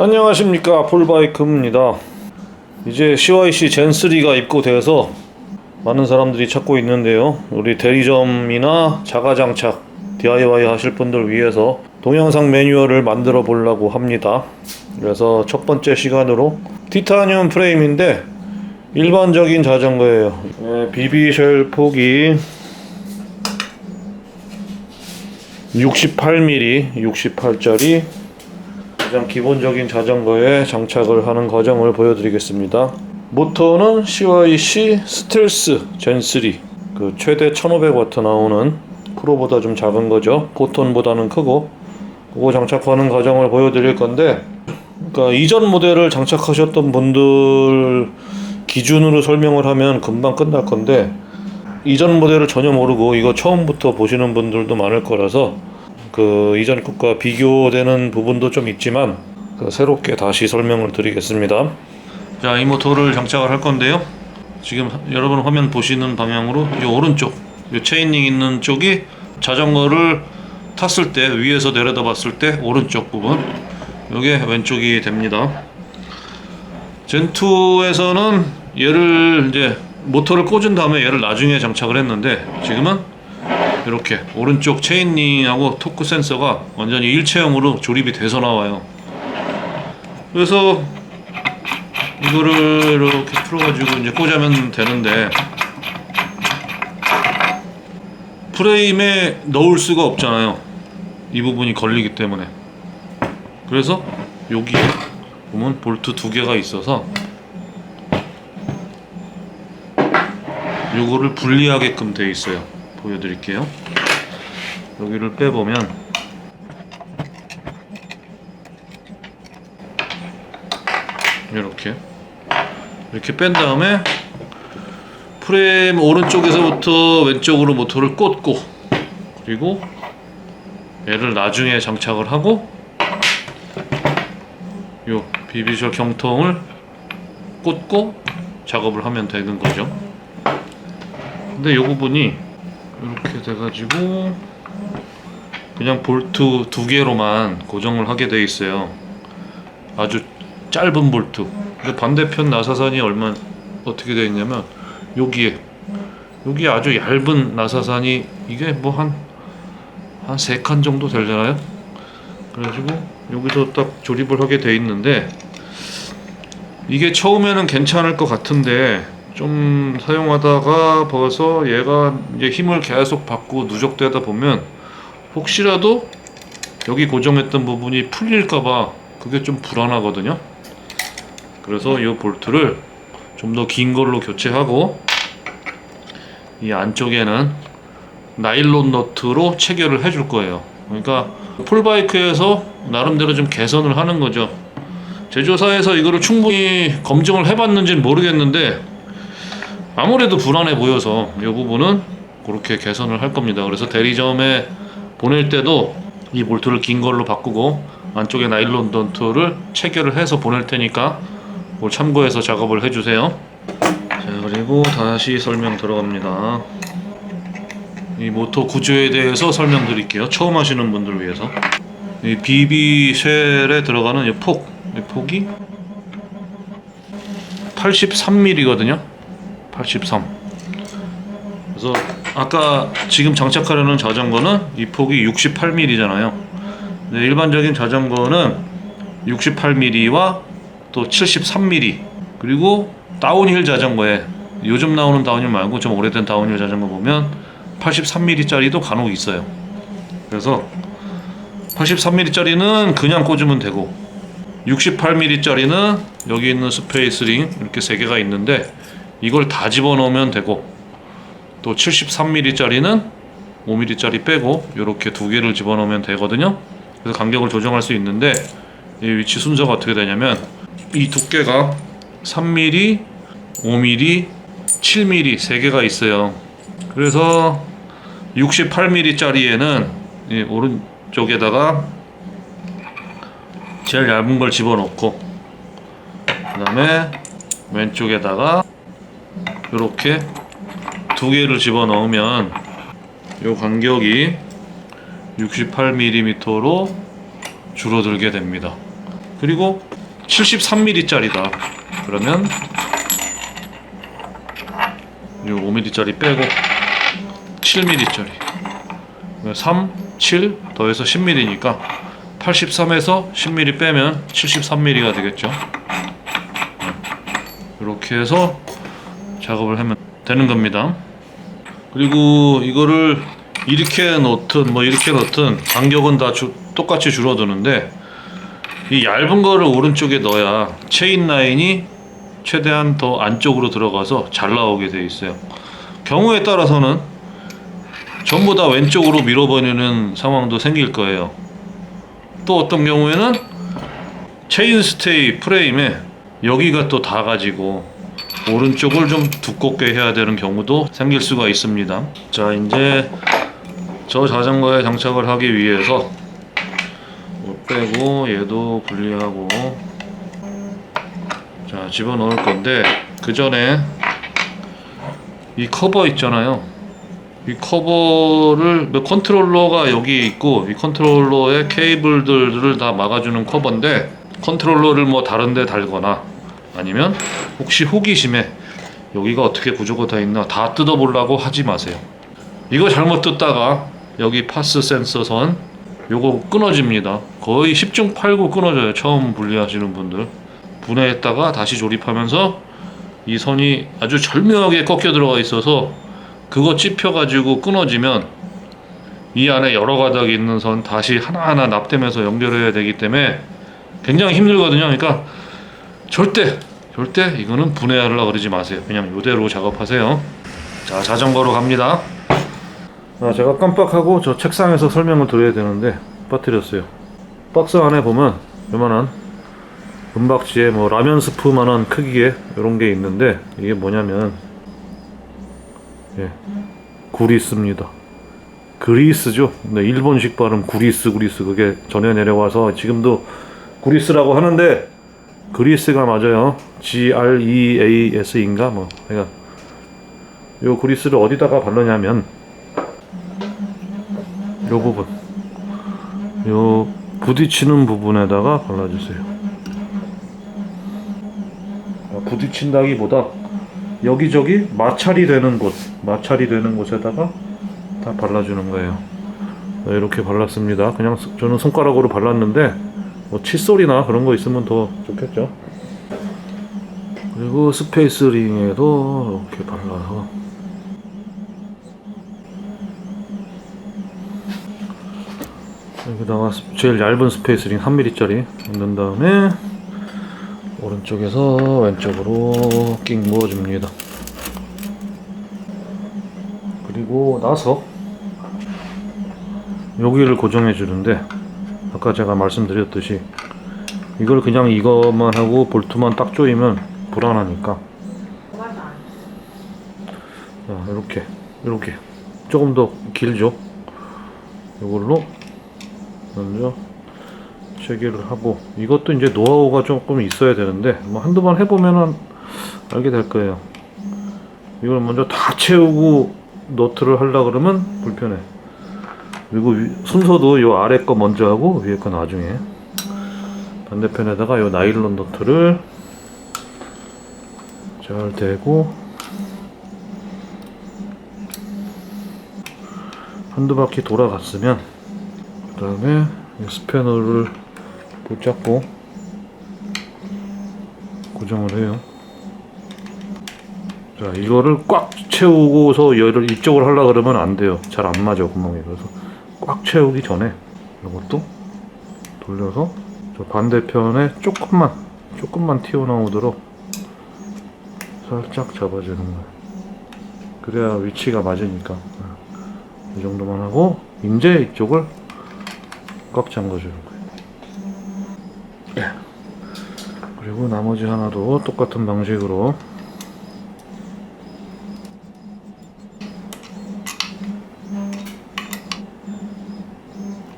안녕하십니까, 폴바이크입니다. 이제 CYC 젠3가 입고돼서 많은 사람들이 찾고 있는데요, 우리 대리점이나 자가장착 DIY 하실 분들 위해서 동영상 매뉴얼을 만들어 보려고 합니다. 그래서 첫 번째 시간으로 티타늄 프레임인데 일반적인 자전거예요. BB 쉘 폭이 68mm, 68짜리 가장 기본적인 자전거에 장착을 하는 과정을 보여드리겠습니다. 모터는 CYC 스텔스 젠3, 그 최대 1500W 나오는 프로보다 좀 작은 거죠. 포톤보다는 크고, 그거 장착하는 과정을 보여드릴 건데, 그러니까 이전 모델을 장착하셨던 분들 기준으로 설명을 하면 금방 끝날 건데, 이전 모델을 전혀 모르고 이거 처음부터 보시는 분들도 많을 거라서 그 이전 것과 비교되는 부분도 좀 있지만 새롭게 다시 설명을 드리겠습니다. 자, 이 모터를 장착을 할 건데요, 지금 여러분 화면 보시는 방향으로 이 오른쪽, 이 체인링 있는 쪽이 자전거를 탔을 때 위에서 내려다 봤을 때 오른쪽 부분, 이게 왼쪽이 됩니다. 젠2에서는 얘를 이제 모터를 꽂은 다음에 얘를 나중에 장착을 했는데, 지금은 이렇게 오른쪽 체인링하고 토크 센서가 완전히 일체형으로 조립이 돼서 나와요. 그래서 이거를 이렇게 풀어가지고 이제 꽂으면 되는데, 프레임에 넣을 수가 없잖아요, 이 부분이 걸리기 때문에. 그래서 여기에 보면 볼트 두 개가 있어서 요거를 분리하게끔 돼 있어요. 보여드릴게요. 여기를 빼보면 이렇게 뺀 다음에 프레임 오른쪽에서부터 왼쪽으로 모터를 꽂고, 그리고 얘를 나중에 장착을 하고 요 비비셜 경통을 꽂고 작업을 하면 되는 거죠. 근데 요 부분이 이렇게 돼가지고 그냥 볼트 두 개로만 고정을 하게 돼 있어요. 아주 짧은 볼트. 근데 반대편 나사산이 어떻게 되어 있냐면, 여기에 아주 얇은 나사산이, 이게 뭐 한 3칸 정도 되려나요? 그래가지고 여기서 딱 조립을 하게 돼 있는데, 이게 처음에는 괜찮을 것 같은데 좀 사용하다가 벌써 얘가 이제 힘을 계속 받고 누적되다 보면 혹시라도 여기 고정했던 부분이 풀릴까봐 그게 좀 불안하거든요. 그래서 이 볼트를 좀 더 긴 걸로 교체하고, 이 안쪽에는 나일론 너트로 체결을 해줄 거예요. 그러니까 폴바이크에서 나름대로 좀 개선을 하는 거죠. 제조사에서 이거를 충분히 검증을 해봤는지는 모르겠는데 아무래도 불안해 보여서 이 부분은 그렇게 개선을 할 겁니다. 그래서 대리점에 보낼 때도 이 볼트를 긴 걸로 바꾸고 안쪽에 나일론 너트를 체결을 해서 보낼 테니까 그걸 참고해서 작업을 해주세요. 자, 그리고 다시 설명 들어갑니다. 이 모터 구조에 대해서 설명드릴게요, 처음 하시는 분들을 위해서. 이 BB 쉘에 들어가는 이 폭이 83mm거든요. 83. 그래서 아까 지금 장착하려는 자전거는 이 폭이 68mm잖아요. 일반적인 자전거는 68mm와 또 73mm, 그리고 다운힐 자전거에, 요즘 나오는 다운힐 말고 좀 오래된 다운힐 자전거 보면 83mm짜리도 간혹 있어요. 그래서 83mm짜리는 그냥 꽂으면 되고, 68mm짜리는 여기 있는 스페이스링 이렇게 3개가 있는데 이걸 다 집어넣으면 되고, 또 73mm짜리는 5mm짜리 빼고 이렇게 2개를 집어넣으면 되거든요. 그래서 간격을 조정할 수 있는데, 이 위치 순서가 어떻게 되냐면, 이 두께가 3mm, 5mm, 7mm 3개가 있어요. 그래서 68mm짜리에는 이 오른쪽에다가 제일 얇은 걸 집어넣고, 그 다음에 왼쪽에다가 이렇게 2개를 집어넣으면 이 간격이 68mm로 줄어들게 됩니다. 그리고 73mm짜리다. 그러면 이 5mm짜리 빼고 7mm짜리 3, 7 더해서 10mm니까 83에서 10mm 빼면 73mm가 되겠죠. 이렇게 해서 작업을 하면 되는 겁니다. 그리고 이거를 이렇게 놓든 뭐 이렇게 놓든 간격은 다 똑같이 줄어드는데 이 얇은 거를 오른쪽에 넣어야 체인 라인이 최대한 더 안쪽으로 들어가서 잘 나오게 돼 있어요. 경우에 따라서는 전부 다 왼쪽으로 밀어버리는 상황도 생길 거예요. 또 어떤 경우에는 체인 스테이 프레임에 여기가 또 닿아가지고 오른쪽을 좀 두껍게 해야 되는 경우도 생길 수가 있습니다. 자, 이제 저 자전거에 장착을 하기 위해서 빼고 얘도 분리하고 자 집어넣을 건데, 그 전에 이 커버 있잖아요. 이 커버를 컨트롤러가 여기 있고 이 컨트롤러의 케이블들을 다 막아주는 커버인데, 컨트롤러를 뭐 다른데 달거나 아니면 혹시 호기심에 여기가 어떻게 구조가 다 있나 다 뜯어보려고 하지 마세요. 이거 잘못 뜯다가 여기 파스 센서 선 요거 끊어집니다. 거의 10중 8구 끊어져요. 처음 분리하시는 분들. 분해했다가 다시 조립하면서 이 선이 아주 절묘하게 꺾여 들어가 있어서 그거 찝혀가지고 끊어지면 이 안에 여러 가닥이 있는 선 다시 하나하나 납땜해서 연결해야 되기 때문에 굉장히 힘들거든요. 그러니까 절대 이거는 분해하려고 그러지 마세요. 그냥 이대로 작업하세요. 자, 자전거로 갑니다. 제가 깜빡하고 저 책상에서 설명을 드려야 되는데 빠뜨렸어요. 박스 안에 보면 요만한 은박지에 뭐 라면 스프만한 크기의 이런 게 있는데, 이게 뭐냐면 구리스입니다. 그리스죠. 네, 일본식 발음 구리스. 그게 전해 내려와서 지금도 구리스라고 하는데 그리스가 맞아요. GREAS인가 뭐. 그러니까 요 그리스를 어디다가 바르냐면 요 부분, 요 부딪히는 부분에다가 발라주세요. 부딪힌다기보다 여기저기 마찰이 되는 곳에다가 다 발라주는 거예요. 이렇게 발랐습니다. 그냥 저는 손가락으로 발랐는데 뭐 칫솔이나 그런 거 있으면 더 좋겠죠. 그리고 스페이스 링에도 이렇게 발라서 여기다가 제일 얇은 스페이스 링 3mm짜리 넣은 다음에 오른쪽에서 왼쪽으로 낑 부어줍니다. 그리고 나서 여기를 고정해 주는데, 아까 제가 말씀드렸듯이 이걸 그냥 이것만 하고 볼트만 딱 조이면 불안하니까 자, 이렇게 조금 더 길죠. 이걸로 먼저 체결을 하고, 이것도 이제 노하우가 조금 있어야 되는데 뭐 한두 번 해보면은 알게 될 거예요. 이걸 먼저 다 채우고 너트를 하려고 그러면 불편해. 그리고 순서도 요 아래 거 먼저 하고 위에 거 나중에. 반대편에다가 요 나일론 너트를 잘 대고 한두 바퀴 돌아갔으면 그 다음에 스패너를 붙잡고 고정을 해요. 자, 이거를 꽉 채우고서 얘를 이쪽으로 하려고 그러면 안 돼요. 잘 안 맞아, 구멍이. 그래서 꽉 채우기 전에 이것도 돌려서 저 반대편에 조금만 튀어나오도록 살짝 잡아주는 거예요. 그래야 위치가 맞으니까. 이 정도만 하고 이제 이쪽을 꽉 잠궈주는 거예요. 그리고 나머지 하나도 똑같은 방식으로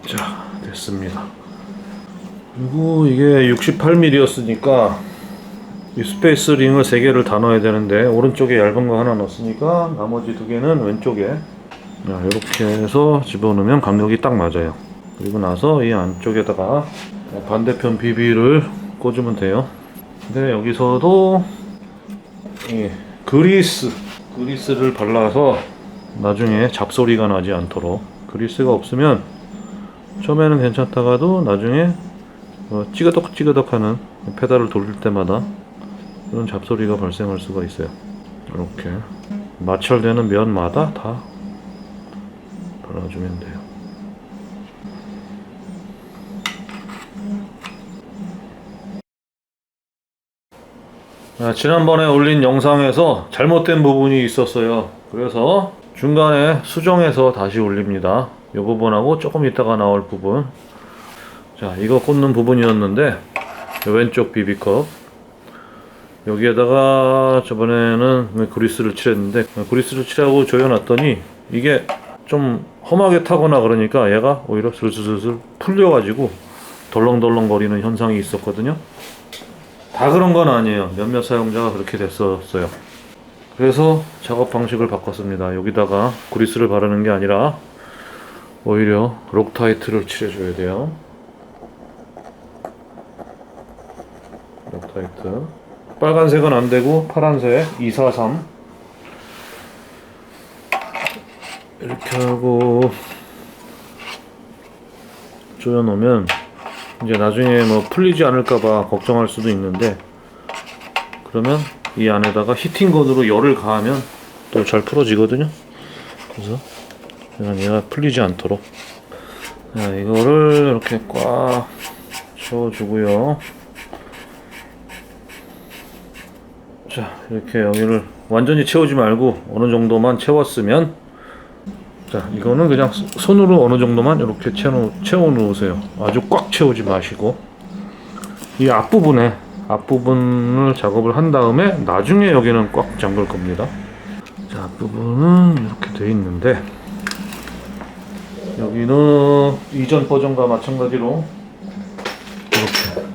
자, 됐습니다. 그리고 이게 68mm였으니까 이 스페이스 링을 3개를 다 넣어야 되는데 오른쪽에 얇은 거 하나 넣었으니까 나머지 2개는 왼쪽에, 자, 이렇게 해서 집어넣으면 간격이 딱 맞아요. 그리고 나서 이 안쪽에다가 반대편 비비를 꽂으면 돼요. 근데 여기서도 이 그리스를 발라서 나중에 잡소리가 나지 않도록. 그리스가 없으면 처음에는 괜찮다가도 나중에 찌그덕 하는 페달을 돌릴 때마다 이런 잡소리가 발생할 수가 있어요. 이렇게 마찰되는 면마다 다 발라주면 돼요. 지난번에 올린 영상에서 잘못된 부분이 있었어요. 그래서 중간에 수정해서 다시 올립니다. 이 부분하고 조금 있다가 나올 부분. 자, 이거 꽂는 부분이었는데 왼쪽 비비컵 여기에다가 저번에는 그리스를 칠했는데 그리스를 칠하고 조여놨더니 이게 좀 험하게 타거나 그러니까 얘가 오히려 슬슬슬 풀려가지고 덜렁덜렁 거리는 현상이 있었거든요. 다 그런 건 아니에요. 몇몇 사용자가 그렇게 됐었어요. 그래서 작업 방식을 바꿨습니다. 여기다가 그리스를 바르는 게 아니라 오히려 록타이트를 칠해줘야 돼요. 록타이트 빨간색은 안되고 파란색 243 이렇게 하고 조여놓으면 이제 나중에 뭐 풀리지 않을까봐 걱정할 수도 있는데, 그러면 이 안에다가 히팅건으로 열을 가하면 또 잘 풀어지거든요. 그래서 얘가 풀리지 않도록 이거를 이렇게 꽉 채워주고요. 자, 이렇게 여기를 완전히 채우지 말고 어느 정도만 채웠으면, 자, 이거는 그냥 손으로 어느 정도만 이렇게 채워 놓으세요. 아주 꽉 채우지 마시고. 이 앞부분을 작업을 한 다음에 나중에 여기는 꽉 잠글 겁니다. 자, 앞부분은 이렇게 돼 있는데, 여기는 이전 버전과 마찬가지로 이렇게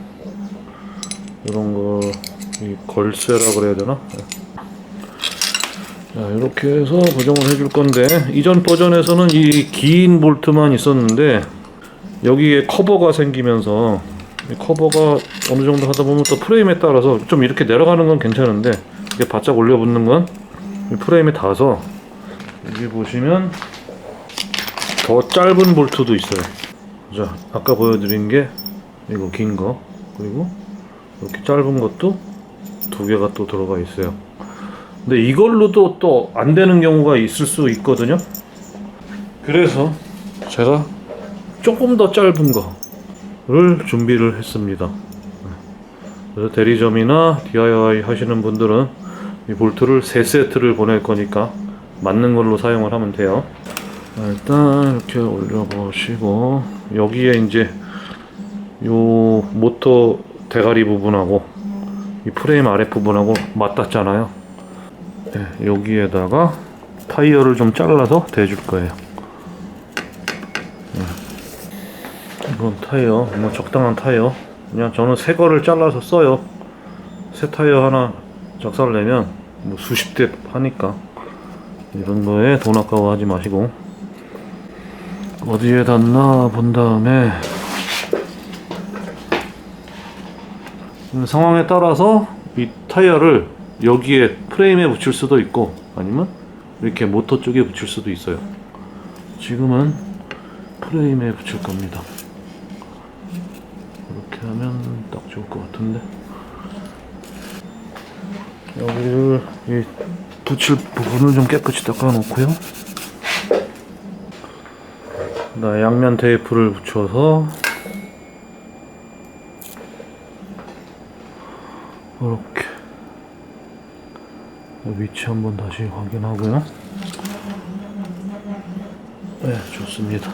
이런 거 이 걸쇠라 그래야 되나? 자, 이렇게 해서 고정을 해줄 건데, 이전 버전에서는 이 긴 볼트만 있었는데 여기에 커버가 생기면서 이 커버가 어느 정도 하다 보면 또 프레임에 따라서 좀 이렇게 내려가는 건 괜찮은데, 이게 바짝 올려 붙는 건 이 프레임에 닿아서, 여기 보시면 더 짧은 볼트도 있어요. 자, 아까 보여드린 게 이거 긴 거, 그리고 이렇게 짧은 것도 두 개가 또 들어가 있어요. 근데 이걸로도 또 안 되는 경우가 있을 수 있거든요. 그래서 제가 조금 더 짧은 거를 준비를 했습니다. 그래서 대리점이나 DIY 하시는 분들은 이 볼트를 3세트를 보낼 거니까 맞는 걸로 사용을 하면 돼요. 일단 이렇게 올려보시고, 여기에 이제 요 모터 대가리 부분하고 이 프레임 아랫 부분하고 맞닿잖아요. 네, 여기에다가 타이어를 좀 잘라서 대줄 거예요. 이건 타이어, 뭐 적당한 타이어. 그냥 저는 새 거를 잘라서 써요. 새 타이어 하나 작살 내면 뭐 수십 대 하니까 이런 거에 돈 아까워 하지 마시고, 어디에 닿나 본 다음에 상황에 따라서 이 타이어를 여기에 프레임에 붙일 수도 있고, 아니면 이렇게 모터 쪽에 붙일 수도 있어요. 지금은 프레임에 붙일 겁니다. 이렇게 하면 딱 좋을 것 같은데, 여기를 이 붙일 부분을 좀 깨끗이 닦아 놓고요. 양면 테이프를 붙여서 이렇게 위치 한번 다시 확인하고요. 네, 좋습니다.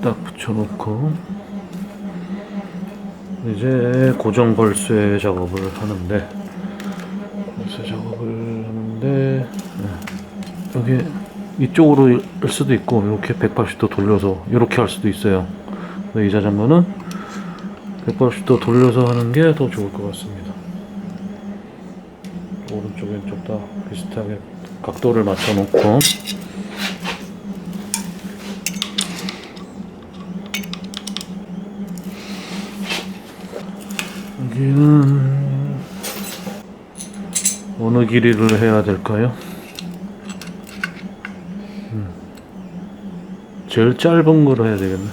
딱 붙여놓고 이제 고정 걸쇠 작업을 하는데, 네, 여기 이쪽으로 할 수도 있고, 이렇게 180도 돌려서 이렇게 할 수도 있어요. 이 자전거는 180도 돌려서 하는 게 더 좋을 것 같습니다. 오른쪽 왼쪽 다 비슷하게 각도를 맞춰 놓고, 여기는 어느 길이를 해야 될까요? 제일 짧은 걸 해야 되겠네.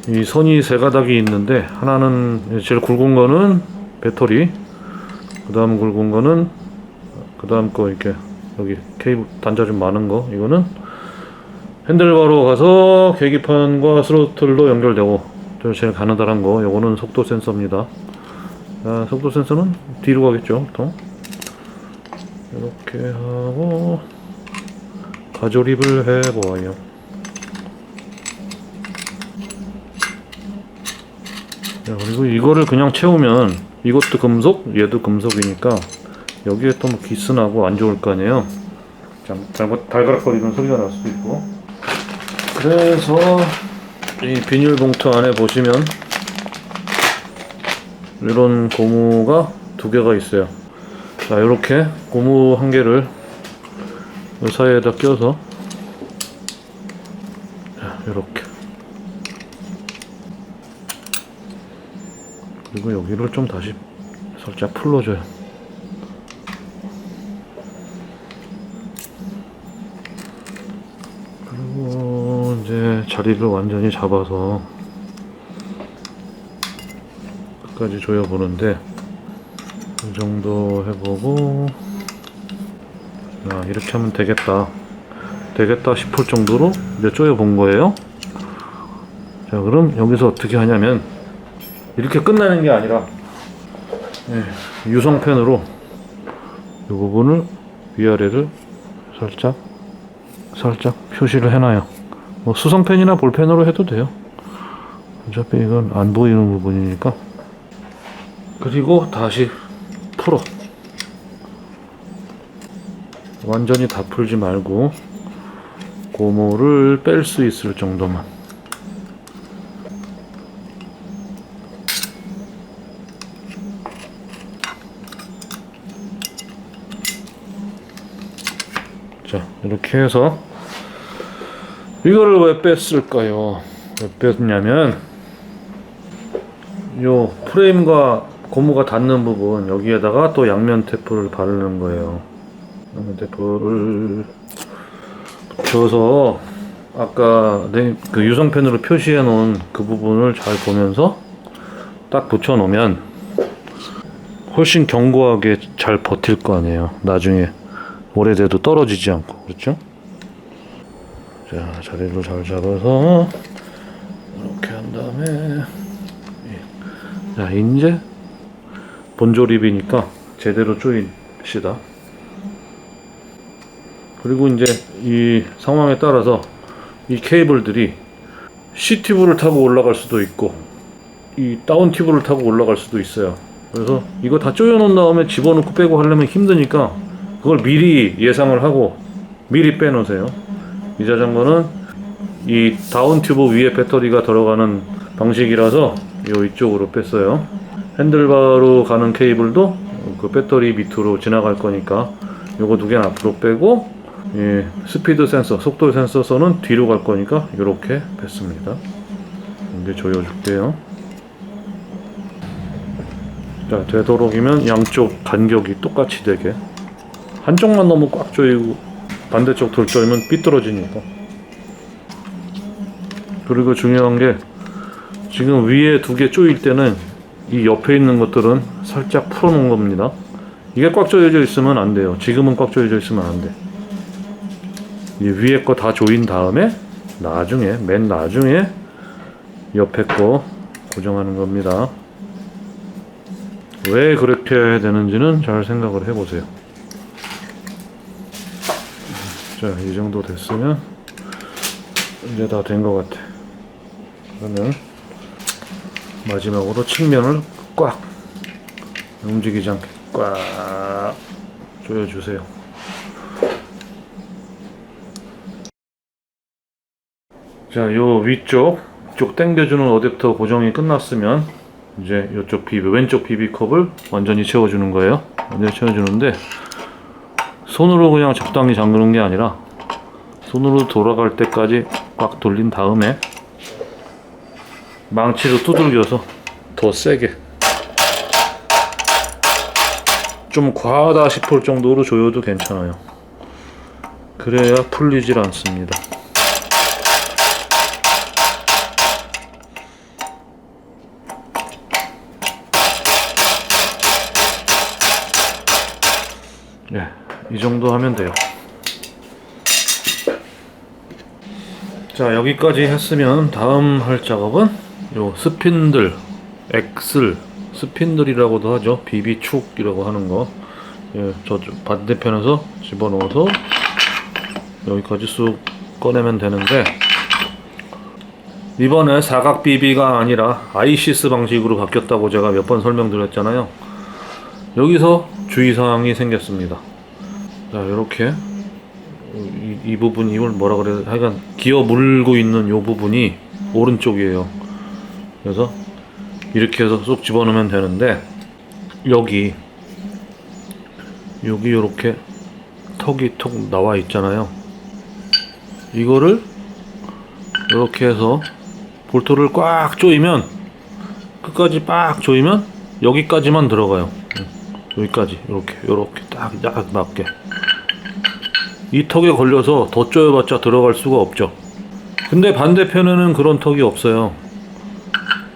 이 선이 세 가닥이 있는데, 하나는 제일 굵은 거는 배터리, 그 다음 굵은 거는 그 다음 거 이렇게 여기 케이블 단자 좀 많은 거, 이거는 핸들바로 가서 계기판과 스로틀로 연결되고, 저 제일 가느다란 거, 요거는 속도 센서입니다. 자, 속도 센서는 뒤로 가겠죠, 보통. 이렇게 하고 가조립을 해보아요. 자, 그리고 이거를 그냥 채우면 이것도 금속, 얘도 금속이니까 여기에 또 뭐 기스나고 안 좋을 거 아니에요. 잘못 달가락거리는 소리가 날 수도 있고. 그래서 이 비닐봉투 안에 보시면 이런 고무가 두 개가 있어요. 자, 이렇게 고무 한 개를 이 사이에다 껴서, 자, 이렇게, 그리고 여기를 좀 다시 살짝 풀러줘요. 그리고 이제 자리를 완전히 잡아서 끝까지 조여보는데, 이 정도 해보고, 아, 이렇게 하면 되겠다 싶을 정도로 이제 조여본 거예요. 자, 그럼 여기서 어떻게 하냐면, 이렇게 끝나는 게 아니라, 유성펜으로 이 부분을 위아래를 살짝 표시를 해놔요. 뭐 수성펜이나 볼펜으로 해도 돼요. 어차피 이건 안 보이는 부분이니까. 그리고 다시 풀어. 완전히 다 풀지 말고 고무를 뺄 수 있을 정도만. 자, 이렇게 해서 이거를 왜 뺐을까요? 왜 뺐냐면, 요 프레임과 고무가 닿는 부분, 여기에다가 또 양면 테이프를 바르는 거예요. 양면 테이프를 붙여서 아까 그 유성펜으로 표시해 놓은 그 부분을 잘 보면서 딱 붙여 놓으면 훨씬 견고하게 잘 버틸 거 아니에요. 나중에 오래돼도 떨어지지 않고. 그렇죠? 자, 자리를 잘 잡아서 이렇게 한 다음에, 자, 이제 본조립이니까 제대로 조입시다. 그리고 이제 이 상황에 따라서 이 케이블들이 C 튜브를 타고 올라갈 수도 있고 이 다운 튜브를 타고 올라갈 수도 있어요. 그래서 이거 다 조여 놓은 다음에 집어넣고 빼고 하려면 힘드니까 그걸 미리 예상을 하고 미리 빼 놓으세요. 이 자전거는 이 다운 튜브 위에 배터리가 들어가는 방식이라서 요 이쪽으로 뺐어요. 핸들바로 가는 케이블도 그 배터리 밑으로 지나갈 거니까 요거 두 개는 앞으로 빼고, 스피드 센서, 속도 센서선은 뒤로 갈 거니까 이렇게 뺐습니다. 이제 조여줄게요. 자, 되도록이면 양쪽 간격이 똑같이 되게. 한쪽만 너무 꽉 조이고 반대쪽 덜 조이면 삐뚤어지니까. 그리고 중요한 게, 지금 위에 두 개 조일 때는 이 옆에 있는 것들은 살짝 풀어 놓은 겁니다. 이게 꽉 조여져 있으면 안 돼요. 지금은 꽉 조여져 있으면 안 돼. 이 위에 거 다 조인 다음에 나중에, 맨 나중에 옆에 거 고정하는 겁니다. 왜 그렇게 해야 되는지는 잘 생각을 해보세요. 자, 이 정도 됐으면 이제 다 된 것 같아. 그러면 마지막으로 측면을 꽉, 움직이지 않게 꽉 조여주세요. 자, 요 위쪽 쪽 당겨주는 어댑터 고정이 끝났으면 이제 이쪽 비비, 왼쪽 비비컵을 완전히 채워주는 거예요. 완전히 채워주는데, 손으로 그냥 적당히 잠그는 게 아니라 손으로 돌아갈 때까지 꽉 돌린 다음에 망치로 두들겨서 더 세게, 좀 과하다 싶을 정도로 조여도 괜찮아요. 그래야 풀리질 않습니다. 네, 이 정도 하면 돼요. 자, 여기까지 했으면 다음 할 작업은 요 스핀들, 엑슬, 스핀들이라고도 하죠. 비비축이라고 하는 거. 예, 저쪽 반대편에서 집어넣어서 여기까지 쑥 꺼내면 되는데, 이번에 사각 비비가 아니라 아이시스 방식으로 바뀌었다고 제가 몇 번 설명드렸잖아요. 여기서 주의사항이 생겼습니다. 자, 이렇게 이 부분, 이걸 뭐라 그래야 돼? 하여간 기어 물고 있는 요 부분이 오른쪽이에요. 그래서 이렇게 해서 쏙 집어넣으면 되는데, 여기 요렇게 턱이 톡 나와 있잖아요. 이거를 이렇게 해서 볼트를 꽉 조이면, 끝까지 빡 조이면 여기까지만 들어가요. 여기까지 요렇게 딱 맞게. 이 턱에 걸려서 더 조여봤자 들어갈 수가 없죠. 근데 반대편에는 그런 턱이 없어요.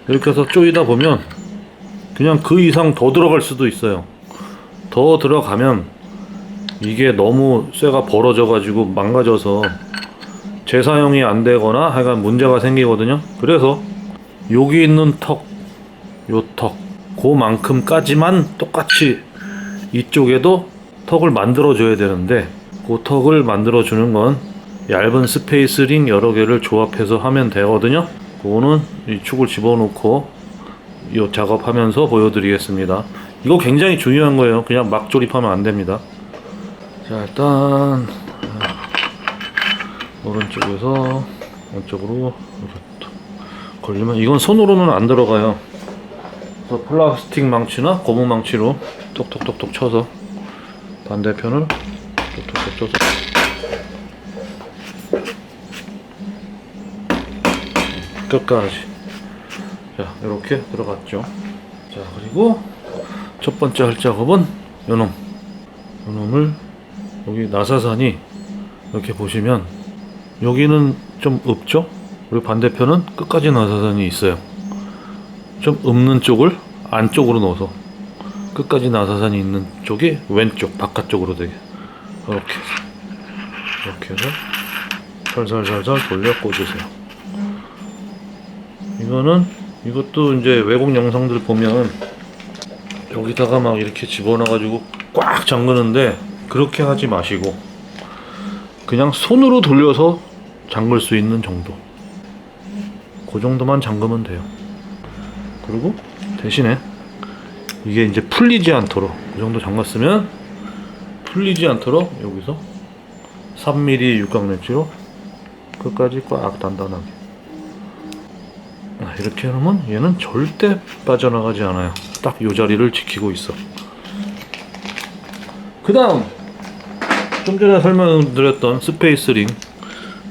이렇게 해서 조이다 보면 그냥 그 이상 더 들어갈 수도 있어요. 더 들어가면 이게 너무 쇠가 벌어져 가지고 망가져서 재사용이 안 되거나 하여간 문제가 생기거든요. 그래서 여기 있는 턱, 요 턱, 그만큼까지만 똑같이 이쪽에도 턱을 만들어 줘야 되는데, 그 턱을 만들어 주는 건 얇은 스페이스링 여러 개를 조합해서 하면 되거든요. 그거는 이 축을 집어넣고 이 작업하면서 보여드리겠습니다. 이거 굉장히 중요한 거예요. 그냥 막 조립하면 안 됩니다. 자, 일단 오른쪽에서 왼쪽으로 이렇게 걸리면, 이건 손으로는 안 들어가요. 그래서 플라스틱 망치나 고무 망치로 톡톡톡톡 쳐서 반대편을 톡톡톡 쳐서 끝까지. 자, 이렇게 들어갔죠. 자, 그리고 첫 번째 할 작업은 요놈을, 여기 나사선이 이렇게 보시면 여기는 좀 읍죠. 그리고 반대편은 끝까지 나사선이 있어요. 좀 읍는 쪽을 안쪽으로 넣어서 끝까지 나사선이 있는 쪽이 왼쪽 바깥쪽으로 되게 이렇게 해서 살살살살 돌려 꽂으세요. 이것도 이제 외국 영상들 보면 여기다가 막 이렇게 집어넣어가지고 꽉 잠그는데, 그렇게 하지 마시고 그냥 손으로 돌려서 잠글 수 있는 정도, 그 정도만 잠그면 돼요. 그리고 대신에 이게 이제 풀리지 않도록, 그 정도 잠갔으면 풀리지 않도록 여기서 3mm 육각렌치로 끝까지 꽉 단단하게, 이렇게 해놓으면 얘는 절대 빠져나가지 않아요. 딱 요 자리를 지키고 있어. 그 다음 좀 전에 설명드렸던 스페이스링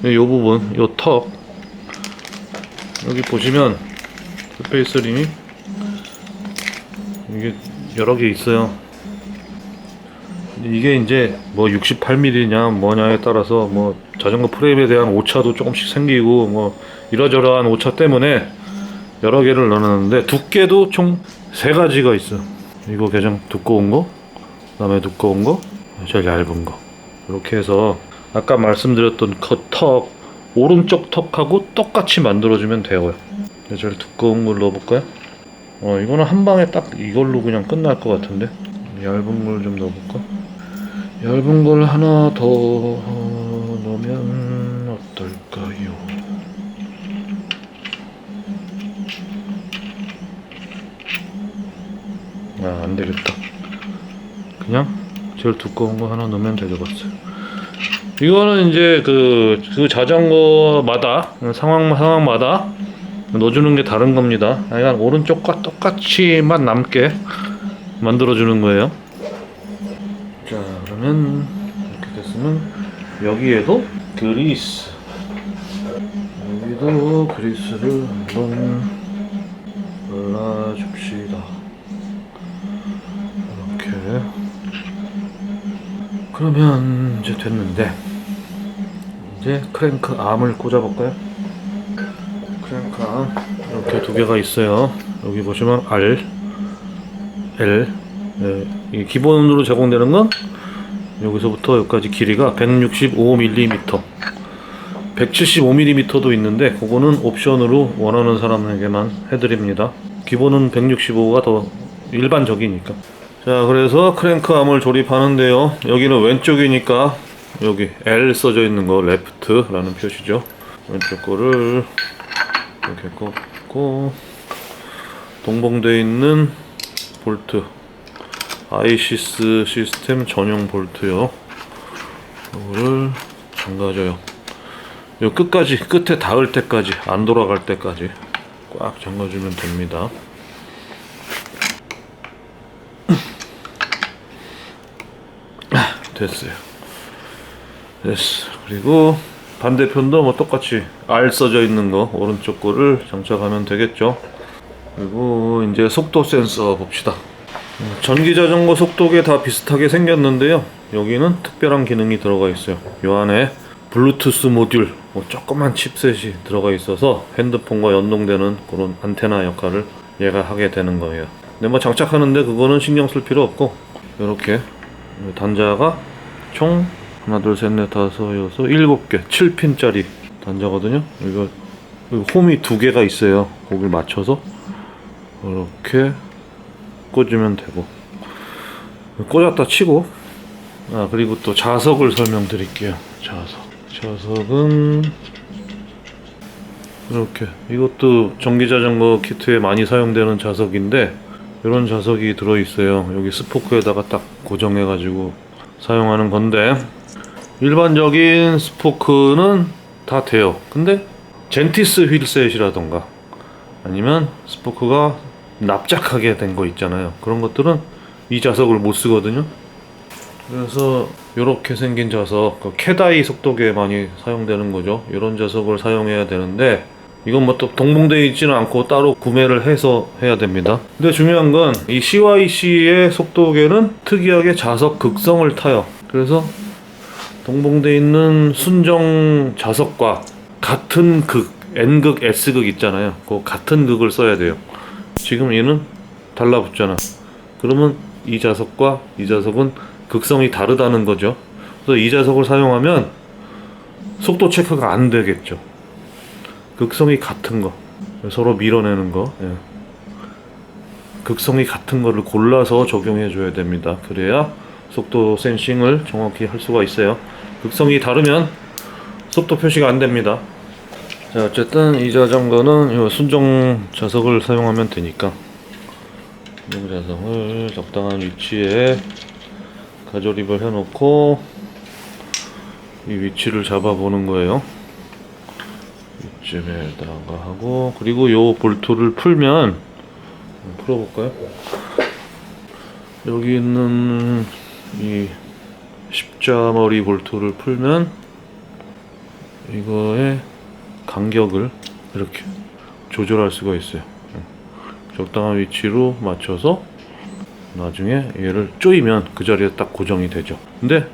요 부분, 요 턱, 여기 보시면 스페이스링이 이게 여러 개 있어요. 이게 이제 뭐 68mm냐 뭐냐에 따라서 뭐 자전거 프레임에 대한 오차도 조금씩 생기고 뭐 이러저러한 오차 때문에 여러 개를 넣어놨는데, 두께도 총 3가지가 있어. 이거 가장 두꺼운 거, 그 다음에 두꺼운 거, 제일 얇은 거. 이렇게 해서 아까 말씀드렸던 턱, 오른쪽 턱하고 똑같이 만들어주면 돼요. 제일 두꺼운 걸 넣어볼까요? 이거는 한 방에 딱 이걸로 그냥 끝날 것 같은데, 얇은 걸 좀 넣어볼까? 얇은 걸 하나 더 넣으면 어떨까요? 안 되겠다. 그냥 제일 두꺼운 거 하나 넣으면 될 것 같아요. 이거는 이제 그 자전거마다 상황마다 넣어주는 게 다른 겁니다. 약간 오른쪽과 똑같이만 남게 만들어주는 거예요. 자, 그러면 이렇게 됐으면 여기에도 여기도 그리스를 한번 잘라줍시다. 이렇게. 그러면 이제 됐는데, 이제 크랭크 암을 꽂아볼까요? 크랭크 암 이렇게 두 개가 있어요. 여기 보시면 R, L. 네, 이 기본으로 제공되는 건 여기서부터 여기까지 길이가 165mm, 175mm도 있는데 그거는 옵션으로 원하는 사람에게만 해드립니다. 기본은 165가 더 일반적이니까. 자, 그래서 크랭크 암을 조립하는데요. 여기는 왼쪽이니까 여기 L 써져 있는 거 레프트라는 표시죠. 왼쪽 거를 이렇게 꽂고, 동봉되어 있는 볼트, 아이시스 시스템 전용 볼트요. 이거를 잠가줘요. 요 끝까지, 끝에 닿을 때까지, 안 돌아갈 때까지 꽉 잠가주면 됩니다. 됐어요. 됐어. 그리고 반대편도 뭐 똑같이 R 써져 있는 거 오른쪽 거를 장착하면 되겠죠. 그리고 이제 속도 센서 봅시다. 전기 자전거 속도계 다 비슷하게 생겼는데요. 여기는 특별한 기능이 들어가 있어요. 요 안에 블루투스 모듈, 뭐 조그만 칩셋이 들어가 있어서 핸드폰과 연동되는 그런 안테나 역할을 얘가 하게 되는 거예요. 근데 뭐 장착하는데 그거는 신경 쓸 필요 없고, 이렇게 단자가 총 하나, 둘, 셋, 넷, 다섯, 여섯, 7개, 7핀짜리 단자거든요. 이거 홈이 2개가 있어요. 거길 맞춰서 이렇게 꽂으면 되고, 꽂았다 치고, 그리고 또 자석을 설명드릴게요. 자석은 이렇게, 이것도 전기자전거 키트에 많이 사용되는 자석인데 이런 자석이 들어있어요. 여기 스포크에다가 딱 고정해 가지고 사용하는 건데, 일반적인 스포크는 다 돼요. 근데 젠티스 휠셋이라던가 아니면 스포크가 납작하게 된 거 있잖아요. 그런 것들은 이 자석을 못 쓰거든요. 그래서 이렇게 생긴 자석, 그 캐다이 속도계에 많이 사용되는 거죠. 이런 자석을 사용해야 되는데, 이건 뭐 또 동봉되어 있지는 않고 따로 구매를 해서 해야 됩니다. 근데 중요한 건 이 CYC의 속도계는 특이하게 자석 극성을 타요. 그래서 동봉되어 있는 순정 자석과 같은 극, N극, S극 있잖아요. 그 같은 극을 써야 돼요. 지금 얘는 달라붙잖아. 그러면 이 자석과 이 자석은 극성이 다르다는 거죠. 그래서 이 자석을 사용하면 속도 체크가 안 되겠죠. 극성이 같은 거, 서로 밀어내는 거, 극성이 같은 거를 골라서 적용해 줘야 됩니다. 그래야 속도 센싱을 정확히 할 수가 있어요. 극성이 다르면 속도 표시가 안 됩니다. 자, 어쨌든 이 자전거는 순정 자석을 사용하면 되니까 이 자석을 적당한 위치에 가조립을 해놓고 이 위치를 잡아보는 거예요. 이쯤에다가 하고, 그리고 요 볼트를 풀면, 풀어볼까요? 여기 있는 이 십자머리 볼트를 풀면 이거의 간격을 이렇게 조절할 수가 있어요. 적당한 위치로 맞춰서 나중에 얘를 조이면 그 자리에 딱 고정이 되죠. 근데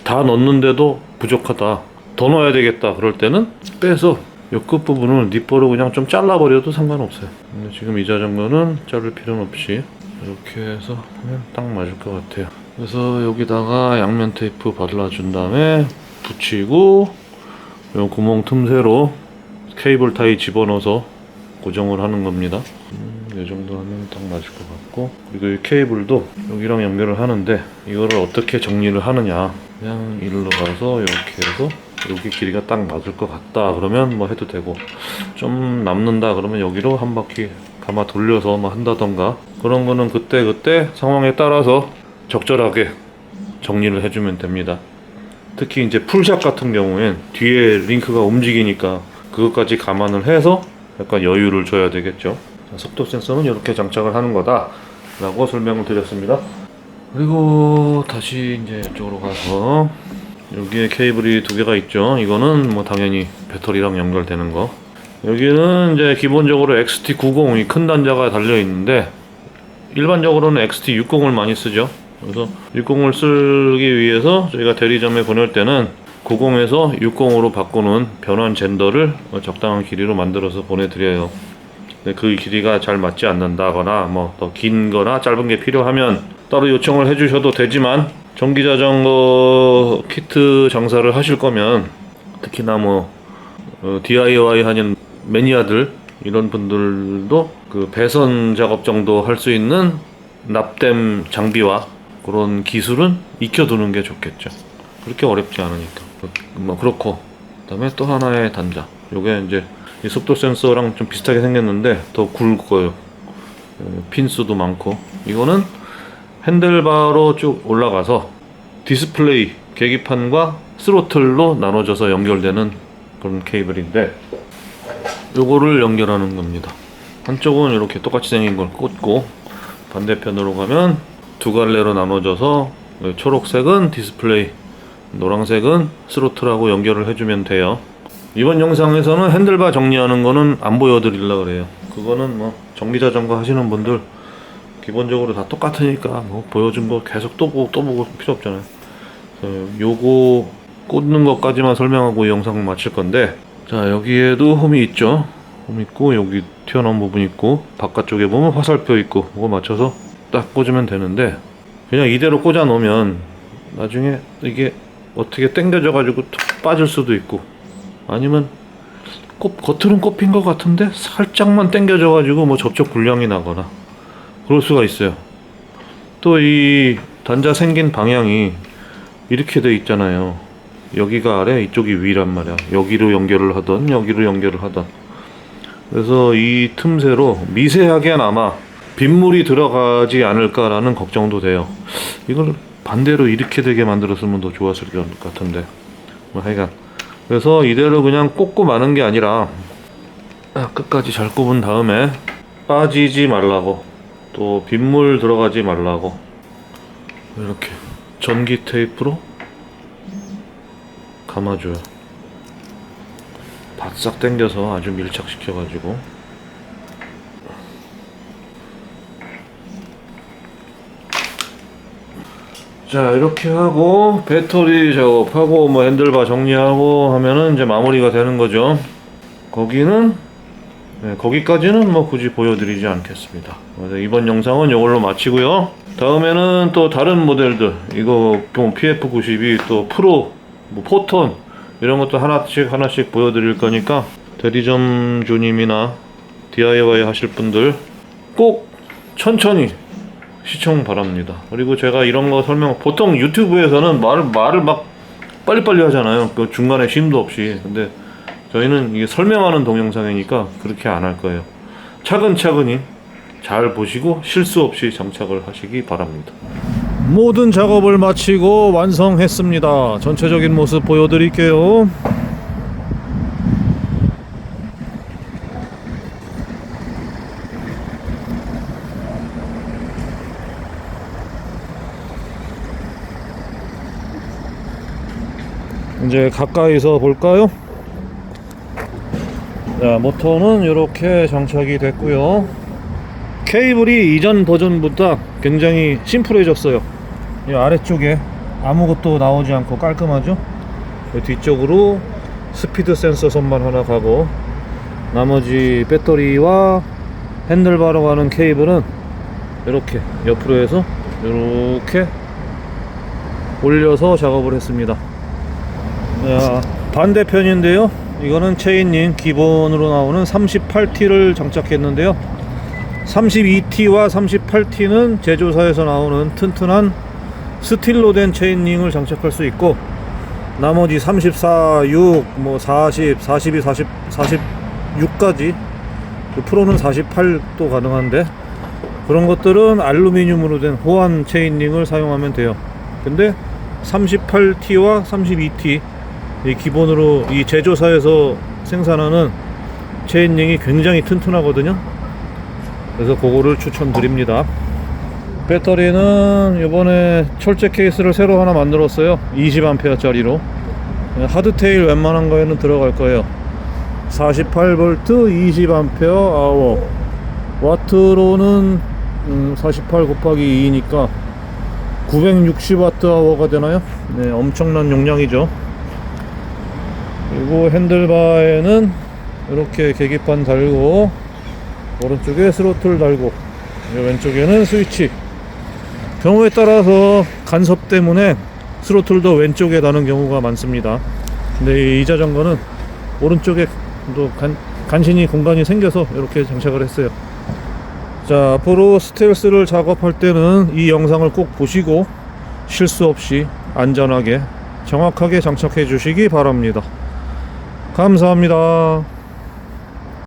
다 넣었는데도 부족하다, 더 넣어야 되겠다, 그럴 때는 빼서 이 끝부분을 니퍼로 그냥 좀 잘라버려도 상관없어요. 근데 지금 이 자전거는 자를 필요는 없이 이렇게 해서 하면 딱 맞을 것 같아요. 그래서 여기다가 양면 테이프 발라준 다음에 붙이고, 이 구멍 틈새로 케이블 타이 집어넣어서 고정을 하는 겁니다. 이 정도 하면 딱 맞을 것 같고, 그리고 이 케이블도 여기랑 연결을 하는데 이거를 어떻게 정리를 하느냐, 그냥 일로 가서 이렇게 해서 여기 길이가 딱 맞을 것 같다 그러면 뭐 해도 되고, 좀 남는다 그러면 여기로 한 바퀴 감아 돌려서 뭐 한다던가, 그런 거는 그때 상황에 따라서 적절하게 정리를 해주면 됩니다. 특히 이제 풀샷 같은 경우엔 뒤에 링크가 움직이니까 그것까지 감안을 해서 약간 여유를 줘야 되겠죠. 속도 센서는 이렇게 장착을 하는 거다 라고 설명을 드렸습니다. 그리고 다시 이제 이쪽으로 가서 여기에 케이블이 2개가 있죠. 이거는 뭐 당연히 배터리랑 연결되는 거. 여기는 이제 기본적으로 XT90 이 큰 단자가 달려 있는데 일반적으로는 XT60을 많이 쓰죠. 그래서 60을 쓰기 위해서 저희가 대리점에 보낼 때는 90에서 60으로 바꾸는 변환 젠더를 적당한 길이로 만들어서 보내드려요. 근데 그 길이가 잘 맞지 않는다거나 뭐 더 긴 거나 짧은 게 필요하면 따로 요청을 해주셔도 되지만 전기자전거 키트 장사를 하실 거면 특히나 뭐 DIY 하는 매니아들 이런 분들도 그 배선 작업 정도 할 수 있는 납땜 장비와 그런 기술은 익혀두는 게 좋겠죠. 그렇게 어렵지 않으니까. 뭐 그렇고 그다음에 또 하나의 단자. 요게 이제 이 속도 센서랑 좀 비슷하게 생겼는데 더 굵어요. 핀수도 많고. 이거는 핸들바로 쭉 올라가서 디스플레이 계기판과 스로틀로 나눠져서 연결되는 그런 케이블인데 요거를 연결하는 겁니다. 한쪽은 이렇게 똑같이 생긴 걸 꽂고 반대편으로 가면 두 갈래로 나눠져서 초록색은 디스플레이, 노란색은 스로틀하고 연결을 해주면 돼요. 이번 영상에서는 핸들바 정리하는 거는 안 보여드리려고 그래요. 그거는 뭐 전기자전거 하시는 분들 기본적으로 다 똑같으니까 뭐 보여준 거 계속 또 보고 필요 없잖아요. 그래서 요거 꽂는 것까지만 설명하고 이 영상을 마칠 건데, 자 여기에도 홈이 있죠. 홈 있고 여기 튀어나온 부분 있고 바깥쪽에 보면 화살표 있고 그거 맞춰서 딱 꽂으면 되는데, 그냥 이대로 꽂아 놓으면 나중에 이게 어떻게 당겨져 가지고 빠질 수도 있고, 아니면 겉으로는 꼽힌 것 같은데 살짝만 당겨져 가지고 뭐 접촉 불량이 나거나 그럴 수가 있어요. 또 이 단자 생긴 방향이 이렇게 돼 있잖아요. 여기가 아래, 이쪽이 위란 말이야. 여기로 연결을 하던 여기로 연결을 하던. 그래서 이 틈새로 미세하게나마 빗물이 들어가지 않을까라는 걱정도 돼요. 이걸 반대로 이렇게 되게 만들었으면 더 좋았을 것 같은데 뭐 하여간, 그래서 이대로 그냥 꽂고 마는 게 아니라 끝까지 잘 꼽은 다음에 빠지지 말라고, 또 빗물 들어가지 말라고 이렇게 전기 테이프로 감아줘요. 바싹 당겨서 아주 밀착시켜가지고. 자 이렇게 하고 배터리 작업하고 뭐 핸들바 정리하고 하면은 이제 마무리가 되는 거죠. 거기까지는 뭐 굳이 보여드리지 않겠습니다. 그래서 이번 영상은 이걸로 마치고요. 다음에는 또 다른 모델들, 이거 PF92 또 프로, 뭐 포톤 이런 것도 하나씩 보여드릴 거니까 대리점 주님이나 DIY 하실 분들 꼭 천천히 시청 바랍니다. 그리고 제가 이런 거 보통 유튜브에서는 말을 막 빨리빨리 하잖아요. 그 중간에 쉼도 없이. 근데 저희는 이게 설명하는 동영상이니까 그렇게 안 할 거예요. 차근차근히 잘 보시고 실수 없이 장착을 하시기 바랍니다. 모든 작업을 마치고 완성했습니다. 전체적인 모습 보여드릴게요. 이제 가까이서 볼까요? 자, 모터는 이렇게 장착이 됐고요. 케이블이 이전 버전보다 굉장히 심플해졌어요. 이 아래쪽에 아무것도 나오지 않고 깔끔하죠? 뒤쪽으로 스피드 센서 선만 하나 가고, 나머지 배터리와 핸들바로 가는 케이블은 이렇게 옆으로 해서 이렇게 올려서 작업을 했습니다. 자, 반대편인데요. 이거는 체인링 기본으로 나오는 38T를 장착했는데요. 32T와 38T는 제조사에서 나오는 튼튼한 스틸로 된 체인링을 장착할 수 있고, 나머지 34, 6, 뭐 40, 42, 40, 46까지, 프로는 48도 가능한데 그런 것들은 알루미늄으로 된 호환 체인링을 사용하면 돼요. 근데 38T와 32T 이 기본으로 이 제조사에서 생산하는 체인링이 굉장히 튼튼하거든요. 그래서 그거를 추천드립니다. 배터리는 이번에 철제 케이스를 새로 하나 만들었어요. 20A 짜리로. 하드테일 웬만한 거에는 들어갈 거예요. 48V 20A 아워. 와트로는 48 곱하기 2니까 960Wh가 되나요? 네, 엄청난 용량이죠. 그리고 핸들바에는 이렇게 계기판 달고, 오른쪽에 스로틀 달고, 왼쪽에는 스위치. 경우에 따라서 간섭 때문에 스로틀도 왼쪽에 다는 경우가 많습니다. 근데 이 자전거는 오른쪽에 또 간신히 공간이 생겨서 이렇게 장착을 했어요. 자, 앞으로 스텔스를 작업할 때는 이 영상을 꼭 보시고 실수 없이 안전하게 정확하게 장착해 주시기 바랍니다. 감사합니다.